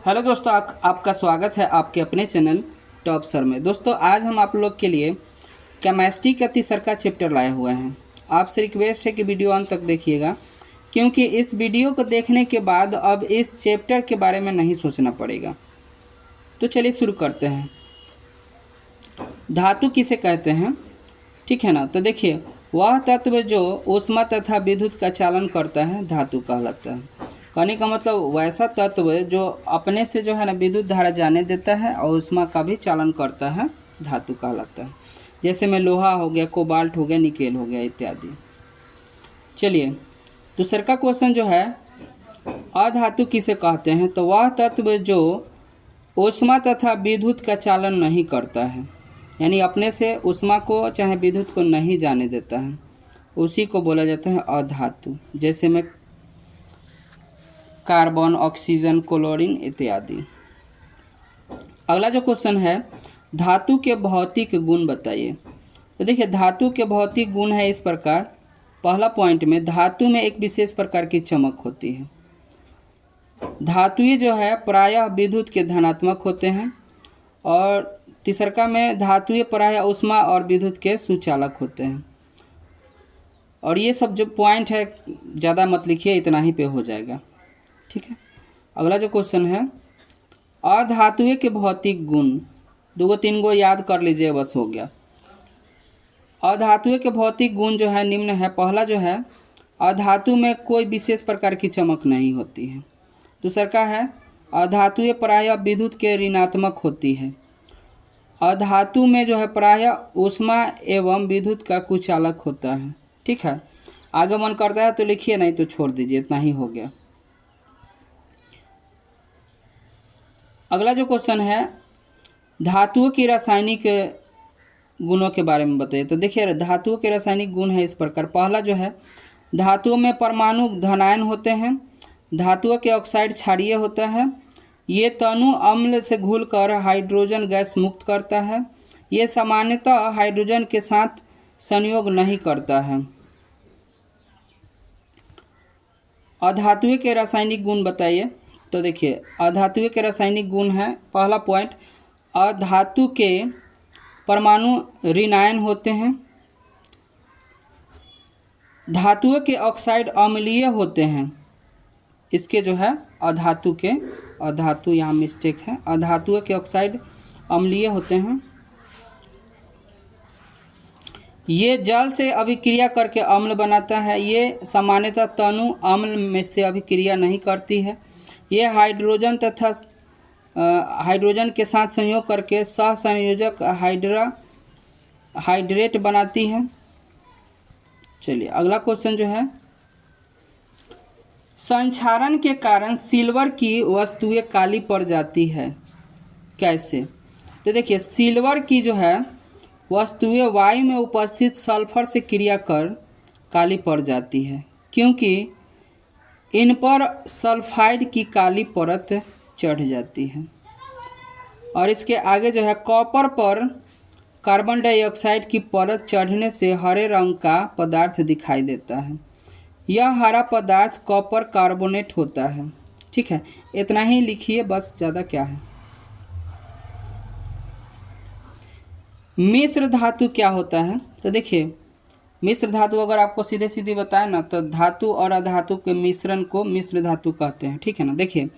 Hello दोस्तों, आपका स्वागत है आपके अपने चैनल टॉप सर में। दोस्तों आज हम आप लोग के लिए केमिस्ट्री का तीसरा चैप्टर लाए हुए हैं। आपसे रिक्वेस्ट है कि वीडियो अंत तक देखिएगा, क्योंकि इस वीडियो को देखने के बाद अब इस चैप्टर के बारे में नहीं सोचना पड़ेगा। तो चलिए शुरू करते हैं। धातु किसे कहते हैं, ठीक है ना। तो देखिए, वह तत्व जो ऊष्मा तथा विद्युत का चालन करता है धातु कहलाता है। कहने का मतलब वैसा तत्व जो अपने से जो है ना विद्युत धारा जाने देता है और ऊष्मा का भी चालन करता है धातु कहलाता है। जैसे में लोहा हो गया, कोबाल्ट हो गया, निकेल हो गया इत्यादि। चलिए दूसरा का क्वेश्चन जो है, अधातु किसे कहते हैं। तो वह तत्व जो ऊष्मा तथा विद्युत का चालन नहीं करता है, यानी अपने से ऊष्मा को चाहे विद्युत को नहीं जाने देता है, उसी को बोला जाता है अधातु। जैसे में कार्बन, ऑक्सीजन, क्लोरीन इत्यादि। अगला जो क्वेश्चन है, धातु के भौतिक गुण बताइए। तो देखिए, धातु के भौतिक गुण है इस प्रकार। पहला पॉइंट में, धातु में एक विशेष प्रकार की चमक होती है। धातुएं जो है प्रायः विद्युत के धनात्मक होते हैं। और तीसरा में, धातुएं प्रायः ऊष्मा और विद्युत के सुचालक होते हैं। और ये सब जो पॉइंट है ज़्यादा मत लिखिए, इतना ही पे हो जाएगा, ठीक है। अगला जो क्वेश्चन है, अधातुएं के भौतिक गुण। 2-3 गो याद कर लीजिए, बस हो गया। अधातुएं के भौतिक गुण जो है निम्न है। पहला जो है, अधातु में कोई विशेष प्रकार की चमक नहीं होती है। दूसरा का है, अधातुएं प्रायः विद्युत के ऋणात्मक होती है। अधातु में जो है प्रायः ऊष्मा एवं विद्युत का कुचालक होता है, ठीक है। आगे मन करता है तो लिखिए, नहीं तो छोड़ दीजिए, इतना ही हो गया। अगला जो क्वेश्चन है, धातुओं की रासायनिक गुणों के बारे में बताइए। तो देखिए, धातुओं के रासायनिक गुण है इस प्रकार। पहला जो है, धातुओं में परमाणु धनायन होते हैं। धातुओं के ऑक्साइड क्षारीय होता है। ये तनु अम्ल से घुलकर हाइड्रोजन गैस मुक्त करता है। ये सामान्यतः हाइड्रोजन के साथ संयोग नहीं करता है। अधातुएं के रासायनिक गुण बताइए। तो देखिए, अधातुएं के रासायनिक गुण है। पहला पॉइंट, अधातु के परमाणु ऋणायन होते हैं। धातुओं के ऑक्साइड अम्लीय होते हैं। इसके जो है अधातु यहाँ मिस्टेक है, अधातुओं के ऑक्साइड अम्लीय होते हैं। ये जल से अभिक्रिया करके अम्ल बनाता है। ये सामान्यतः तनु अम्ल में से अभिक्रिया नहीं करती है। ये हाइड्रोजन तथा हाइड्रोजन के साथ संयोग करके सहसंयोजक हाइड्रेट बनाती है। चलिए अगला क्वेश्चन जो है, संक्षारण के कारण सिल्वर की वस्तुएं काली पड़ जाती है, कैसे। तो देखिए, सिल्वर की जो है वस्तुएं वायु में उपस्थित सल्फर से क्रिया कर काली पड़ जाती है, क्योंकि इन पर सल्फाइड की काली परत चढ़ जाती है। और इसके आगे जो है, कॉपर पर कार्बन डाइऑक्साइड की परत चढ़ने से हरे रंग का पदार्थ दिखाई देता है। यह हरा पदार्थ कॉपर कार्बोनेट होता है, ठीक है। इतना ही लिखिए, बस, ज़्यादा क्या है। मिश्र धातु क्या होता है। तो देखिए, मिश्र धातु अगर आपको सीधे सीधे बताए ना, तो धातु और अधातु के मिश्रण को मिश्र धातु कहते हैं, ठीक है ना। देखिए,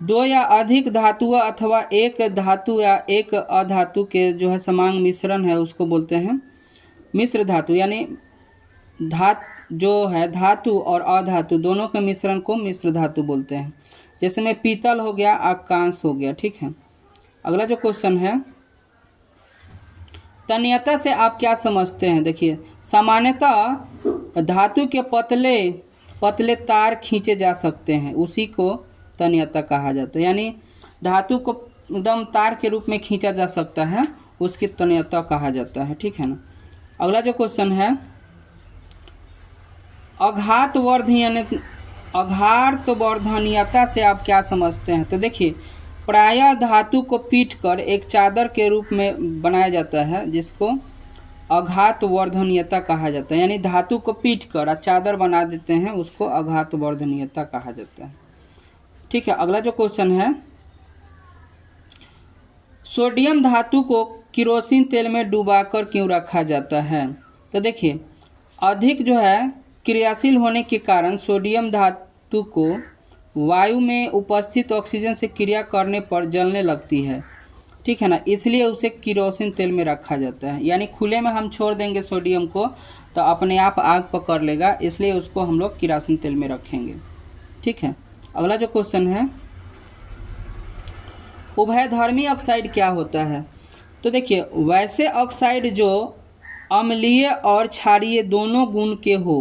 2 या अधिक धातुओं अथवा एक धातु या एक अधातु के जो है समान मिश्रण है, उसको बोलते हैं मिश्र धातु। यानी धातु और अधातु दोनों के मिश्रण को मिश्र धातु बोलते हैं। जैसे में पीतल हो गया, आकांश हो गया, ठीक है। अगला जो क्वेश्चन है, तन्यता से आप क्या समझते हैं। देखिए, सामान्यतः धातु के पतले तार खींचे जा सकते हैं, उसी को तन्यता कहा जाता है। यानी धातु को एकदम तार के रूप में खींचा जा सकता है, उसकी तन्यता कहा जाता है, ठीक है ना। अगला जो क्वेश्चन है, अघातवर्धनीयता से आप क्या समझते हैं। तो देखिए, प्रायः धातु को पीटकर एक चादर के रूप में बनाया जाता है, जिसको अघातवर्धनीयता कहा जाता है। यानी धातु को पीटकर चादर बना देते हैं, उसको अघातवर्धनीयता कहा जाता है, ठीक है। अगला जो क्वेश्चन है, सोडियम धातु को केरोसिन तेल में डुबाकर क्यों रखा जाता है? तो देखिए, अधिक जो है क्रियाशील होने के कारण सोडियम धातु को वायु में उपस्थित ऑक्सीजन से क्रिया करने पर जलने लगती है, ठीक है ना, इसलिए उसे केरोसिन तेल में रखा जाता है। यानी खुले में हम छोड़ देंगे सोडियम को तो अपने आप आग पकड़ लेगा, इसलिए उसको हम लोग केरोसिन तेल में रखेंगे, ठीक है। अगला जो क्वेश्चन है, उभयधर्मी ऑक्साइड क्या होता है? तो देखिए, वैसे ऑक्साइड जो अम्लीय और क्षारीय दोनों गुण के हो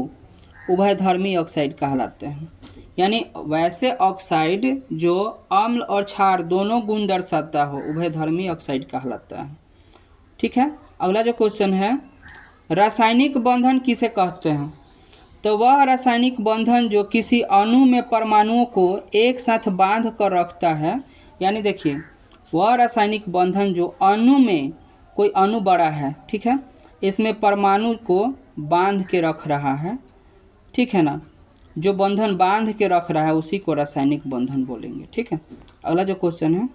उभयधर्मी ऑक्साइड कहलाते हैं। यानी वैसे ऑक्साइड जो अम्ल और क्षार दोनों गुण दर्शाता हो उभयधर्मी ऑक्साइड कहलाता है, ठीक है। अगला जो क्वेश्चन है, रासायनिक बंधन किसे कहते हैं? तो वह रासायनिक बंधन जो किसी अणु में परमाणुओं को एक साथ बांध कर रखता है। यानी देखिए, वह रासायनिक बंधन जो अणु में, कोई अणु बड़ा है, ठीक है, इसमें परमाणु को बांध के रख रहा है, ठीक है ना, जो बंधन बांध के रख रहा है उसी को रासायनिक बंधन बोलेंगे, ठीक है। अगला जो क्वेश्चन है,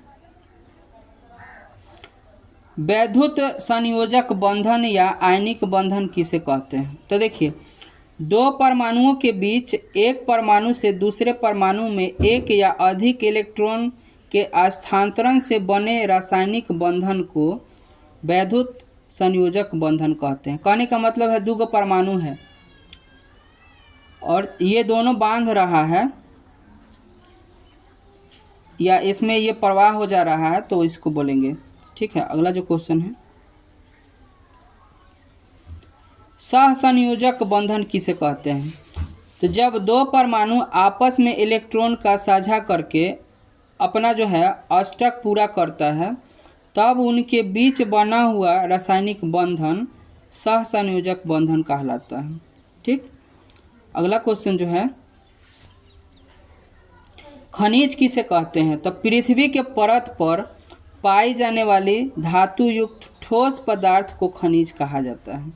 वैद्युत संयोजक बंधन या आयनिक बंधन किसे कहते हैं? तो देखिए, दो परमाणुओं के बीच एक परमाणु से दूसरे परमाणु में एक या अधिक इलेक्ट्रॉन के स्थानांतरण से बने रासायनिक बंधन को वैद्युत संयोजक बंधन कहते हैं। कहने का मतलब है दो परमाणु है और ये दोनों बांध रहा है या इसमें ये प्रवाह हो जा रहा है तो इसको बोलेंगे, ठीक है। अगला जो क्वेश्चन है, सहसंयोजक बंधन किसे कहते हैं? तो जब दो परमाणु आपस में इलेक्ट्रॉन का साझा करके अपना जो है अष्टक पूरा करता है तब उनके बीच बना हुआ रासायनिक बंधन सहसंयोजक बंधन कहलाता है, ठीक। अगला क्वेश्चन जो है, खनिज किसे कहते हैं? तो पृथ्वी के परत पर पाई जाने वाली धातु युक्त ठोस पदार्थ को खनिज कहा जाता है।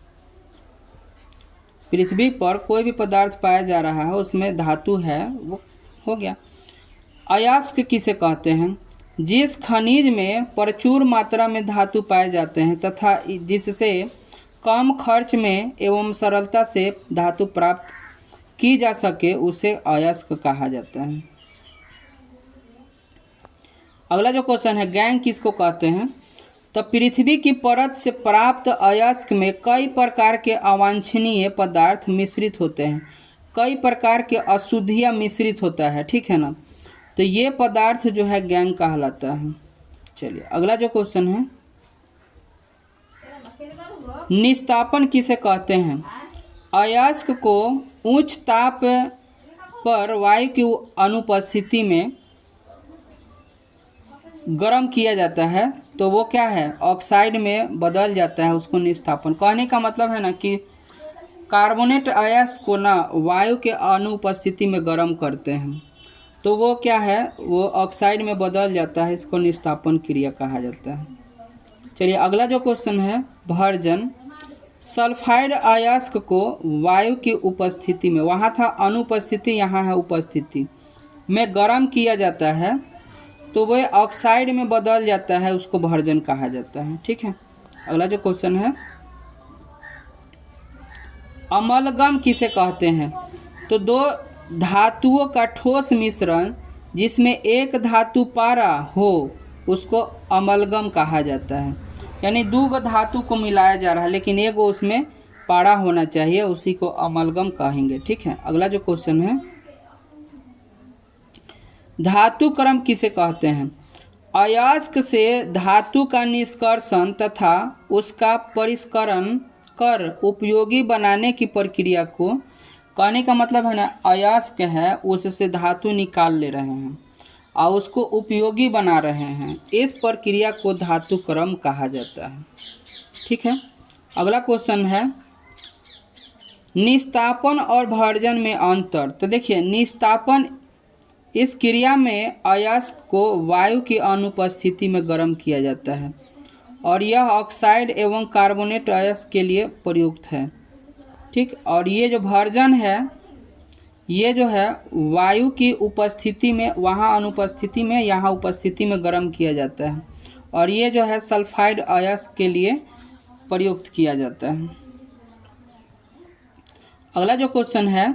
पृथ्वी पर कोई भी पदार्थ पाया जा रहा है उसमें धातु है, वो हो गया। अयस्क किसे कहते हैं? जिस खनिज में प्रचुर मात्रा में धातु पाए जाते हैं तथा जिससे कम खर्च में एवं सरलता से धातु प्राप्त की जा सके उसे अयस्क कहा जाता है। अगला जो क्वेश्चन है, गैंग किसको कहते हैं? तो पृथ्वी की परत से प्राप्त अयस्क में कई प्रकार के अवांछनीय पदार्थ मिश्रित होते हैं, कई प्रकार के अशुद्धियाँ मिश्रित होता है, ठीक है ना, तो ये पदार्थ जो है गैंग कहलाता है। चलिए अगला जो क्वेश्चन है, निस्तापन किसे कहते हैं? अयस्क को उच्च ताप पर वायु की अनुपस्थिति में गर्म किया जाता है तो वो क्या है, ऑक्साइड में बदल जाता है, उसको निस्तापन। कहने का मतलब है ना कि कार्बोनेट अयस्क को ना वायु के अनुपस्थिति में गर्म करते हैं तो वो क्या है, वो ऑक्साइड में बदल जाता है, इसको निस्तापन क्रिया कहा जाता है। चलिए अगला जो क्वेश्चन है, भर्जन। सल्फाइड अयस्क को वायु की उपस्थिति में, वहाँ था अनुपस्थिति, यहाँ है उपस्थिति में गर्म किया जाता है तो वह ऑक्साइड में बदल जाता है, उसको भर्जन कहा जाता है, ठीक है। अगला जो क्वेश्चन है, अमलगम किसे कहते हैं? तो दो धातुओं का ठोस मिश्रण जिसमें एक धातु पारा हो उसको अमलगम कहा जाता है। यानी दो धातु को मिलाया जा रहा है लेकिन एक उसमें पारा होना चाहिए, उसी को अमलगम कहेंगे, ठीक है। अगला जो क्वेश्चन है, धातु क्रम किसे कहते हैं? अयस्क से धातु का निष्कर्षण तथा उसका परिष्करण कर उपयोगी बनाने की प्रक्रिया को, कहने का मतलब है ना अयस्क है उससे धातु निकाल ले रहे हैं और उसको उपयोगी बना रहे हैं, इस प्रक्रिया को धातु क्रम कहा जाता है, ठीक है। अगला क्वेश्चन है, निस्तापन और भर्जन में अंतर। तो देखिए, निस्तापन इस क्रिया में अयस्क को वायु की अनुपस्थिति में गर्म किया जाता है और यह ऑक्साइड एवं कार्बोनेट अयस्क के लिए प्रयुक्त है, ठीक। और ये जो भर्जन है ये जो है वायु की उपस्थिति में, वहाँ अनुपस्थिति में, यहाँ उपस्थिति में गर्म किया जाता है और ये जो है सल्फाइड अयस्क के लिए प्रयुक्त किया जाता है। अगला जो क्वेश्चन है,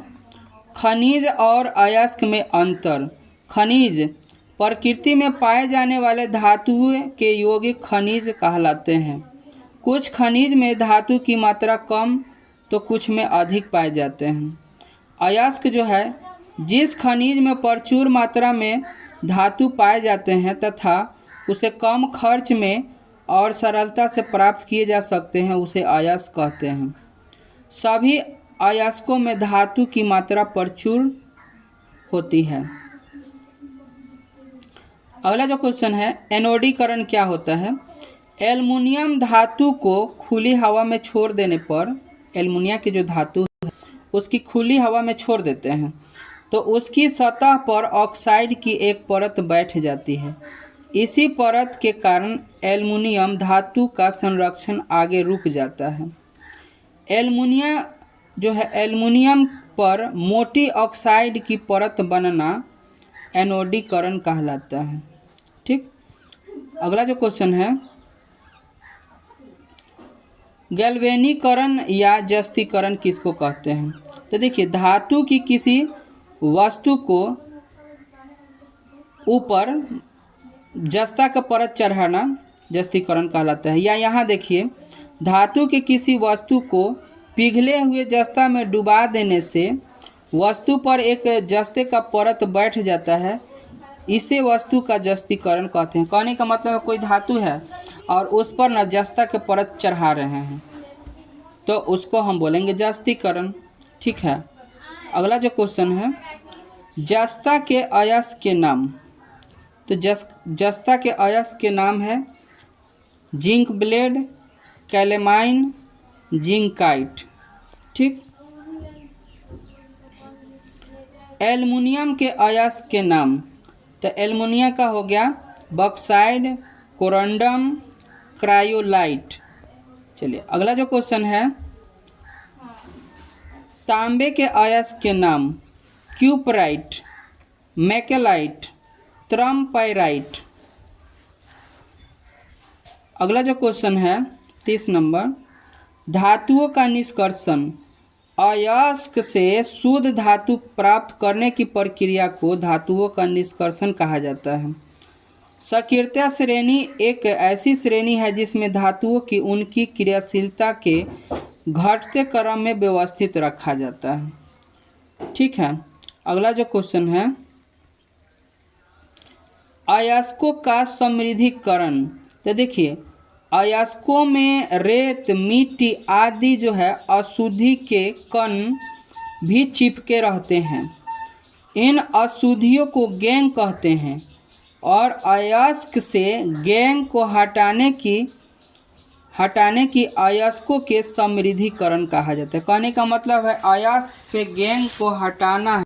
खनिज और अयस्क में अंतर। खनिज प्रकृति में पाए जाने वाले धातुओं के यौगिक खनिज कहलाते हैं। कुछ खनिज में धातु की मात्रा कम तो कुछ में अधिक पाए जाते हैं। अयस्क जो है, जिस खनिज में प्रचुर मात्रा में धातु पाए जाते हैं तथा उसे कम खर्च में और सरलता से प्राप्त किए जा सकते हैं, उसे अयस्क कहते हैं। सभी अयस्कों में धातु की मात्रा प्रचुर होती है। अगला जो क्वेश्चन है, एनोडीकरण क्या होता है। एल्युमिनियम धातु को खुली हवा में छोड़ देने पर, एल्युमिनियम की जो धातु है उसकी खुली हवा में छोड़ देते हैं तो उसकी सतह पर ऑक्साइड की एक परत बैठ जाती है। इसी परत के कारण एल्युमिनियम धातु का संरक्षण आगे रुक जाता है। एल्युमिनियम जो है, एल्युमिनियम पर मोटी ऑक्साइड की परत बनना एनोडीकरण कहलाता है। ठीक। अगला जो क्वेश्चन है, गैल्वेनीकरण या जस्तीकरण किसको कहते हैं। तो देखिए, धातु की किसी वस्तु को ऊपर जस्ता का परत चढ़ाना जस्तीकरण कहलाता है। या यहाँ देखिए, धातु के किसी वस्तु को पिघले हुए जस्ता में डुबा देने से वस्तु पर एक जस्ते का परत बैठ जाता है, इसे वस्तु का जस्तीकरण कहते हैं। कहने का मतलब है कोई धातु है और उस पर न जस्ता के परत चढ़ा रहे हैं तो उसको हम बोलेंगे जस्तीकरण। ठीक है। अगला जो क्वेश्चन है, जस्ता के अयस्क के नाम। तो जस्ता के अयस्क के नाम है जिंक ब्लेड, कैलेमाइन, जिंकाइट। ठीक। एल्युमिनियम के अयस्क के नाम। तो एल्युमिनियम का हो गया बॉक्साइड, कोरंडम, क्रायोलाइट। चलिए अगला जो क्वेश्चन है, तांबे के अयस्क के नाम। क्यूपराइट, मैकेलाइट, त्रम्पाइराइट। अगला जो क्वेश्चन है 30 नंबर, धातुओं का निष्कर्षण। अयस्क से शुद्ध धातु प्राप्त करने की प्रक्रिया को धातुओं का निष्कर्षण कहा जाता है। सक्रियता श्रेणी एक ऐसी श्रेणी है जिसमें धातुओं की उनकी क्रियाशीलता के घटते क्रम में व्यवस्थित रखा जाता है। ठीक है। अगला जो क्वेश्चन है, अयस्कों का समृद्धिकरण। तो देखिए, अयस्कों में रेत, मिट्टी आदि जो है अशुद्धि के कण भी चिपके रहते हैं। इन अशुद्धियों को गैंग कहते हैं और अयस्क से गैंग को हटाने की अयस्कों के समृद्धिकरण कहा जाता है। कहने का मतलब है अयस्क से गैंग को हटाना है।